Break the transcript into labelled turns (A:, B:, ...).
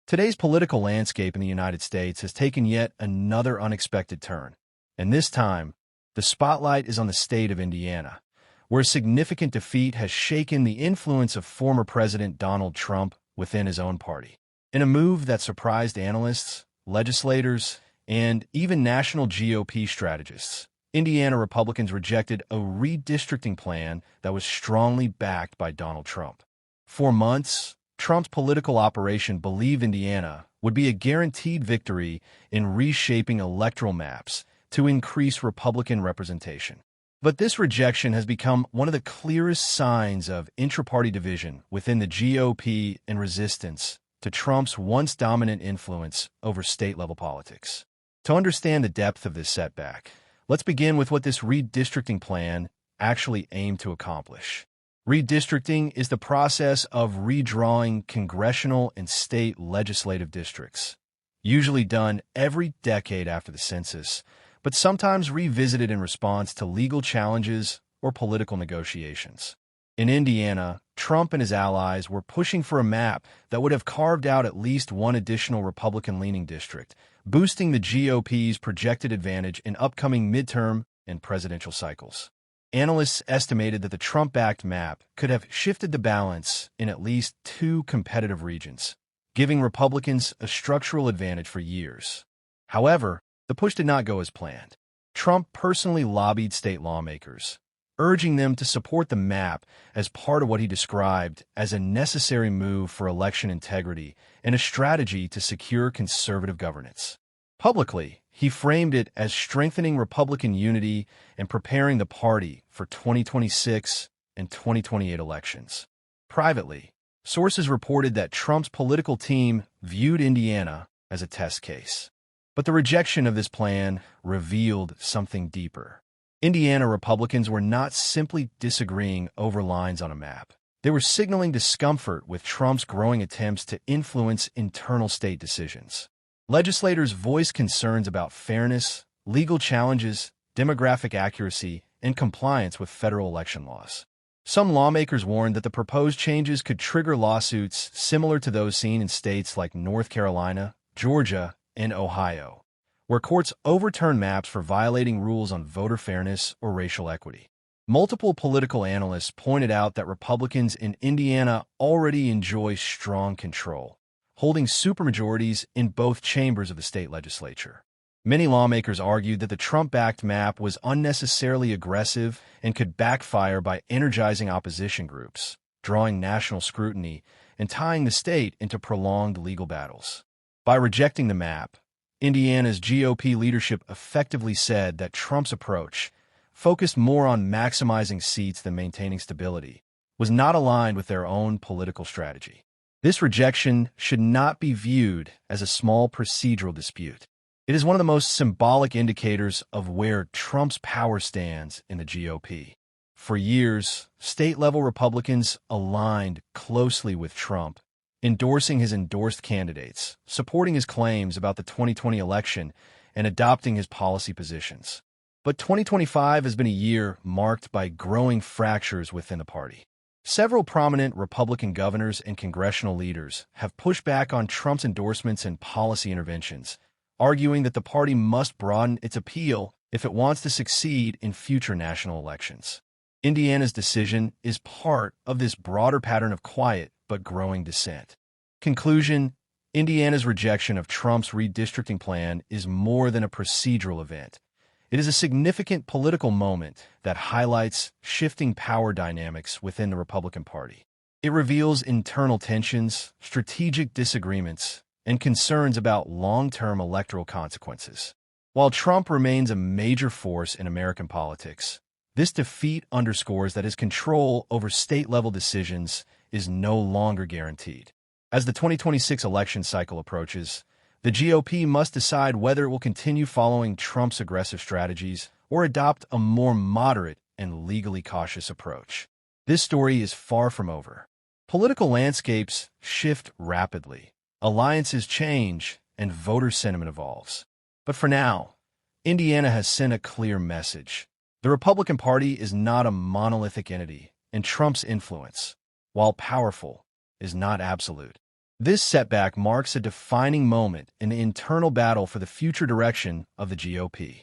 A: Today's political landscape in the United States has taken yet another unexpected turn, and this time, the spotlight is on the state of Indiana, where a significant defeat has shaken the influence of former President Donald Trump within his own party. In a move that surprised analysts, legislators, and even national GOP strategists, Indiana Republicans rejected a redistricting plan that was strongly backed by Donald Trump. For months, Trump's political operation believed Indiana would be a guaranteed victory in reshaping electoral maps to increase Republican representation. But this rejection has become one of the clearest signs of intra-party division within the GOP and resistance to Trump's once dominant influence over state-level politics. To understand the depth of this setback, let's begin with what this redistricting plan actually aimed to accomplish. Redistricting is the process of redrawing congressional and state legislative districts, usually done every decade after the census, but sometimes revisited in response to legal challenges or political negotiations. In Indiana, Trump and his allies were pushing for a map that would have carved out at least one additional Republican-leaning district, boosting the GOP's projected advantage in upcoming midterm and presidential cycles. Analysts estimated that the Trump-backed map could have shifted the balance in at least two competitive regions, giving Republicans a structural advantage for years. However, the push did not go as planned. Trump personally lobbied state lawmakers, urging them to support the map as part of what he described as a necessary move for election integrity and a strategy to secure conservative governance. Publicly, he framed it as strengthening Republican unity and preparing the party for 2026 and 2028 elections. Privately, sources reported that Trump's political team viewed Indiana as a test case. But the rejection of this plan revealed something deeper. Indiana Republicans were not simply disagreeing over lines on a map. They were signaling discomfort with Trump's growing attempts to influence internal state decisions. Legislators voiced concerns about fairness, legal challenges, demographic accuracy, and compliance with federal election laws. Some lawmakers warned that the proposed changes could trigger lawsuits similar to those seen in states like North Carolina, Georgia, and Ohio, where courts overturn maps for violating rules on voter fairness or racial equity. Multiple political analysts pointed out that Republicans in Indiana already enjoy strong control, holding supermajorities in both chambers of the state legislature. Many lawmakers argued that the Trump-backed map was unnecessarily aggressive and could backfire by energizing opposition groups, drawing national scrutiny, and tying the state into prolonged legal battles. By rejecting the map, Indiana's GOP leadership effectively said that Trump's approach, focused more on maximizing seats than maintaining stability, was not aligned with their own political strategy. This rejection should not be viewed as a small procedural dispute. It is one of the most symbolic indicators of where Trump's power stands in the GOP. For years, state-level Republicans aligned closely with Trump, endorsing his endorsed candidates, supporting his claims about the 2020 election, and adopting his policy positions. But 2025 has been a year marked by growing fractures within the party. Several prominent Republican governors and congressional leaders have pushed back on Trump's endorsements and policy interventions, arguing that the party must broaden its appeal if it wants to succeed in future national elections. Indiana's decision is part of this broader pattern of quiet but growing dissent. Conclusion: Indiana's rejection of Trump's redistricting plan is more than a procedural event. It is a significant political moment that highlights shifting power dynamics within the Republican Party. It reveals internal tensions, strategic disagreements, and concerns about long-term electoral consequences. While Trump remains a major force in American politics, this defeat underscores that his control over state-level decisions is no longer guaranteed. As the 2026 election cycle approaches, the GOP must decide whether it will continue following Trump's aggressive strategies or adopt a more moderate and legally cautious approach. This story is far from over. Political landscapes shift rapidly, alliances change, and voter sentiment evolves. But for now, Indiana has sent a clear message. The Republican Party is not a monolithic entity, and Trump's influence, while powerful, is not absolute. This setback marks a defining moment in the internal battle for the future direction of the GOP.